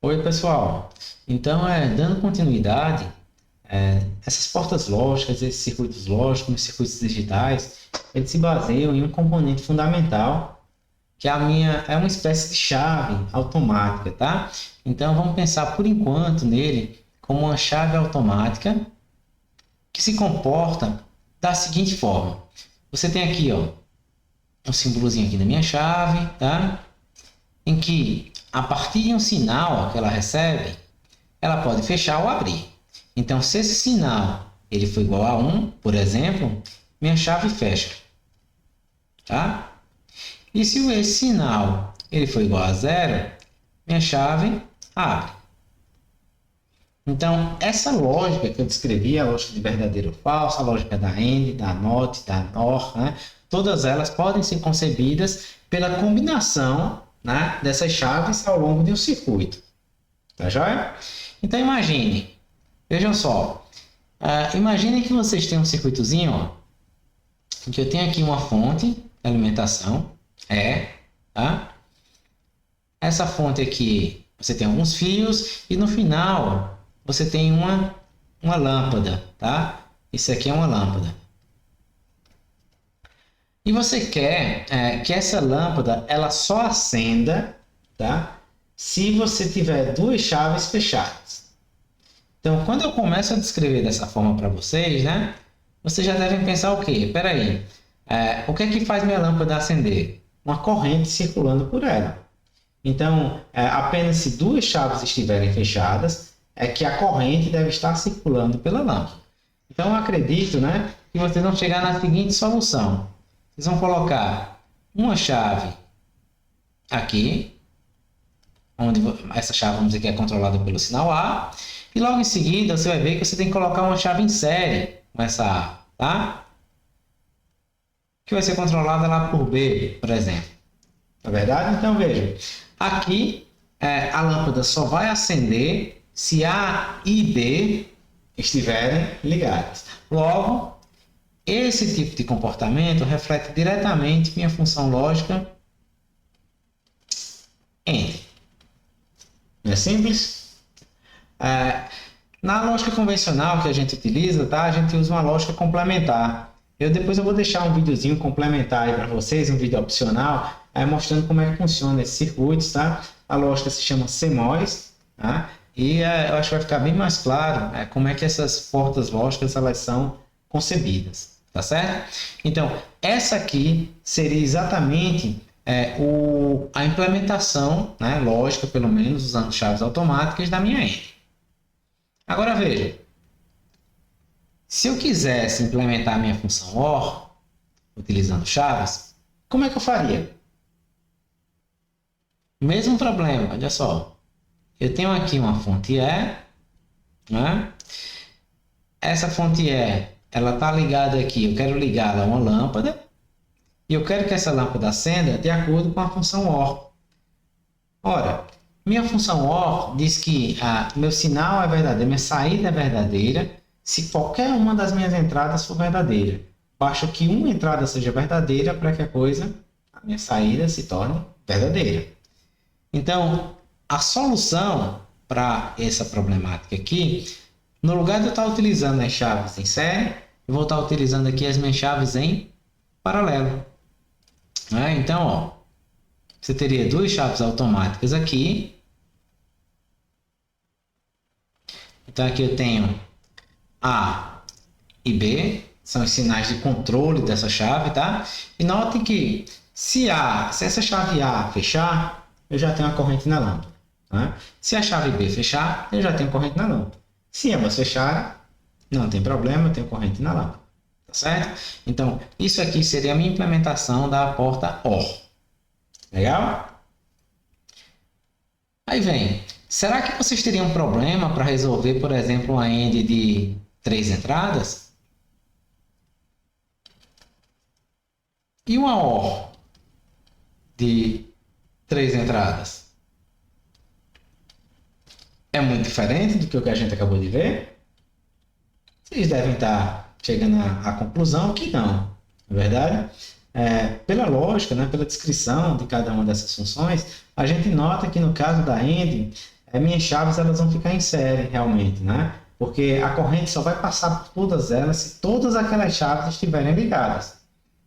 Oi, pessoal. Então, dando continuidade, essas portas lógicas, esses circuitos lógicos, os circuitos digitais, eles se baseiam em um componente fundamental, que é uma espécie de chave automática, tá? Então, vamos pensar por enquanto nele como uma chave automática que se comporta da seguinte forma. Você tem aqui, ó, um símbolozinho aqui da minha chave, tá? Em que, a partir de um sinal que ela recebe, ela pode fechar ou abrir. Então, se esse sinal ele for igual a 1, por exemplo, minha chave fecha. Tá? E se esse sinal ele for igual a 0, minha chave abre. Então, essa lógica que eu descrevi, a lógica de verdadeiro ou falso, a lógica da AND, da NOT, da NOR, né? Todas elas podem ser concebidas pela combinação, né, dessas chaves ao longo de um circuito. Tá joia? Então, vejam só. Imaginem que vocês têm um circuitozinho, ó, em que eu tenho aqui uma fonte de alimentação, tá? Essa fonte aqui, você tem alguns fios e no final você tem uma lâmpada, tá? Isso aqui é uma lâmpada. E você quer que essa lâmpada ela só acenda, tá? Se você tiver duas chaves fechadas. Então, quando eu começo a descrever dessa forma para vocês, né? Vocês já devem pensar o quê? Espera aí. O que é que faz minha lâmpada acender? Uma corrente circulando por ela. Então, apenas se duas chaves estiverem fechadas, é que a corrente deve estar circulando pela lâmpada. Então, eu acredito, né, que vocês vão chegar na seguinte solução. Vocês vão colocar uma chave aqui, onde essa chave, vamos dizer que é controlada pelo sinal A, e logo em seguida você vai ver que você tem que colocar uma chave em série com essa A, tá? Que vai ser controlada lá por B, por exemplo. Não é verdade? Então veja, aqui a lâmpada só vai acender se A e B estiverem ligadas. Logo, esse tipo de comportamento reflete diretamente minha função lógica AND. Não é simples? Na lógica convencional que a gente utiliza, tá? A gente usa uma lógica complementar. Depois eu vou deixar um videozinho complementar aí para vocês, um vídeo opcional, mostrando como é que funciona esses circuitos, tá? A lógica se chama CMOS, tá? E eu acho que vai ficar bem mais claro como é que essas portas lógicas elas são concebidas, tá certo? Então, essa aqui seria exatamente a implementação, né, lógica, pelo menos, usando chaves automáticas da minha AND. Agora veja, se eu quisesse implementar a minha função OR, utilizando chaves, como é que eu faria? Mesmo problema, olha só. Eu tenho aqui uma fonte E, né? Essa fonte E, ela está ligada aqui, eu quero ligá-la a uma lâmpada, e eu quero que essa lâmpada acenda de acordo com a função OR. Ora, minha função OR diz que meu sinal é verdadeiro, minha saída é verdadeira, se qualquer uma das minhas entradas for verdadeira. Basta que uma entrada seja verdadeira para que a minha saída se torne verdadeira. Então, a solução para essa problemática aqui, no lugar de eu estar utilizando as chaves em série, eu vou estar utilizando aqui as minhas chaves em paralelo. Então, ó, você teria duas chaves automáticas aqui. Então, aqui eu tenho A e B, são os sinais de controle dessa chave, tá? E note que se essa chave A fechar, eu já tenho a corrente na lâmpada. Tá? Se a chave B fechar, eu já tenho corrente na lâmpada. Se ambas fecharem, não tem problema, eu tenho corrente na lâmpada. Tá certo? Então, isso aqui seria a minha implementação da porta OR. Legal? Aí vem, será que vocês teriam problema para resolver, por exemplo, uma AND de 3 entradas? E uma OR de 3 entradas? É muito diferente do que o que a gente acabou de ver? Vocês devem estar chegando à conclusão que não, não é verdade? Pela lógica, né, pela descrição de cada uma dessas funções, a gente nota que no caso da AND, minhas chaves elas vão ficar em série realmente, né? Porque a corrente só vai passar por todas elas se todas aquelas chaves estiverem ligadas.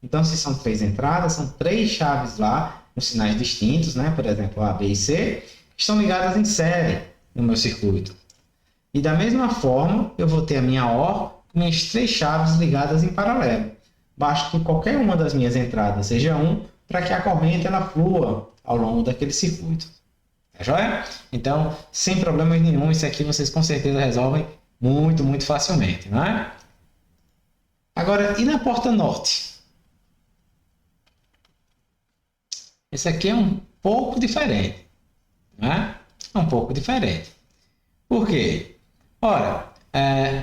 Então, se são 3 entradas, são 3 chaves lá, com sinais distintos, né? Por exemplo, A, B e C, que estão ligadas em série no meu circuito. E da mesma forma, eu vou ter a minha OR com minhas 3 chaves ligadas em paralelo. Basta que qualquer uma das minhas entradas seja 1 para que a corrente ela flua ao longo daquele circuito. Tá joia? Então, sem problemas nenhum, isso aqui vocês com certeza resolvem muito facilmente, não é? Agora, e na porta norte? Esse aqui é um pouco diferente, não é? É um pouco diferente. Por quê? Ora,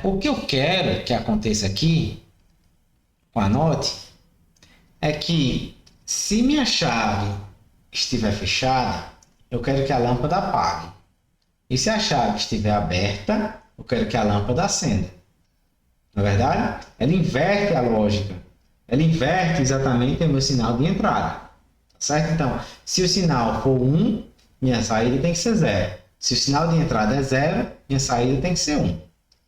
o que eu quero que aconteça aqui com a NOT é que se minha chave estiver fechada, eu quero que a lâmpada apague. E se a chave estiver aberta, eu quero que a lâmpada acenda. Não é verdade? Ela inverte a lógica. Ela inverte exatamente o meu sinal de entrada. Tá certo? Então, se o sinal for 1, minha saída tem que ser 0. Se o sinal de entrada é 0, minha saída tem que ser 1.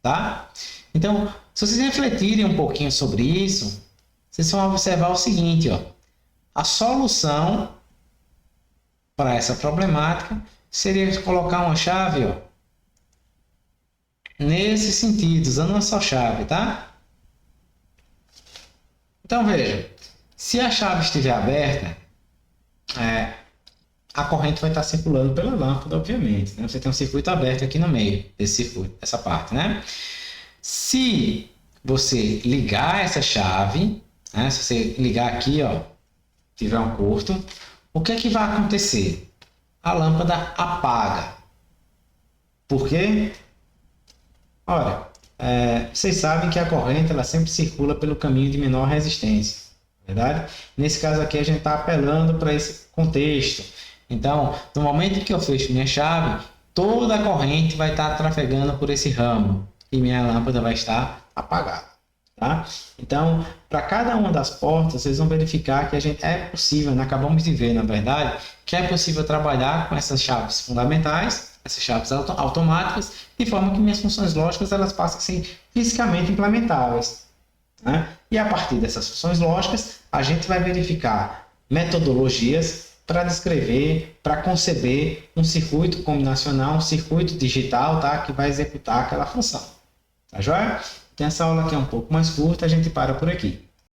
Tá? Então, se vocês refletirem um pouquinho sobre isso, vocês vão observar o seguinte, ó. A solução para essa problemática seria colocar uma chave, ó, nesse sentido, usando uma só chave, tá? Então veja, se a chave estiver aberta, a corrente vai estar circulando pela lâmpada, obviamente, né? Você tem um circuito aberto aqui no meio desse circuito, essa parte, né? Se você ligar essa chave, né? Se você ligar aqui, ó, tiver um curto, o que é que vai acontecer? A lâmpada apaga. Por quê? Ora, vocês sabem que a corrente ela sempre circula pelo caminho de menor resistência, verdade? Nesse caso aqui a gente está apelando para esse contexto. Então, no momento que eu fecho minha chave, toda a corrente vai estar trafegando por esse ramo e minha lâmpada vai estar apagada. Tá? Então, para cada uma das portas, vocês vão verificar que é possível, né? Acabamos de ver, na verdade, que é possível trabalhar com essas chaves fundamentais, essas chaves automáticas, de forma que minhas funções lógicas elas passam a ser fisicamente implementáveis. Né? E a partir dessas funções lógicas, a gente vai verificar metodologias para descrever, para conceber um circuito combinacional, um circuito digital, tá? Que vai executar aquela função. Tá joia? Então, essa aula aqui é um pouco mais curta, a gente para por aqui.